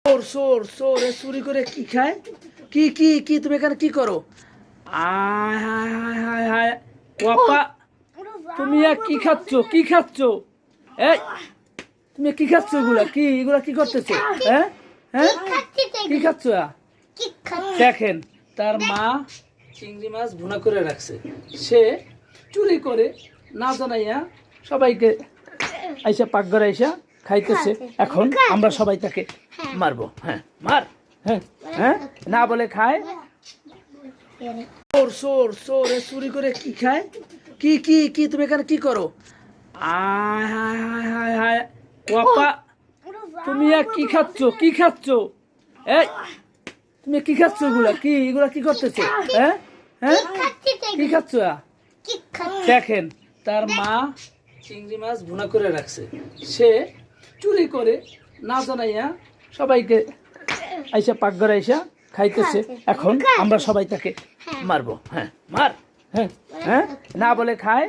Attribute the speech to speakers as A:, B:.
A: চোর চোর চোর চুরি করে কি খায়? কি কি কি তুমি এখানে কি করো? আয় হায় হায় হায় হায় বাবা, তুমি আর কি খাচ্ছ? কি খাচ্ছ? এই তুমি কি খাচ্ছ? এগুলা কি করতেছো? হ্যাঁ হ্যাঁ, কি খাচ্ছ? দেখেন, তার মা চিংড়ি মাছ ভুনা করে রাখছে, সে চুরি করে না জানাইয়া সবাইকে আইসা পাকঘরে আইসা খাইতেছে। এখন আমরা সবাই তাকে মারবো। হ্যাঁ মার, হ্যাঁ হ্যাঁ, না বলে খায়। চোর চোর চোর চুরি করে কি খায়? কি কি কি তুমি এখানে কি করো? আয় হায় হায় হায় হায় বাবা, তুমি আর কি খাচ্ছ? কি খাচ্ছ? এই তুমি কি খাচ্ছ? এগুলা কি করতেছো? হ্যাঁ হ্যাঁ, কি খাচ্ছ? দেখেন, তার মা চিংড়ি মাছ ভুনা করে রাখছে, সে চুরি করে না জানাইয়া সবাইকে আইসা পাকঘরে আইসা খাইতেছে। এখন আমরা সবাই তাকে মারবো। হ্যাঁ মার, হ্যাঁ হ্যাঁ, না বলে খায়।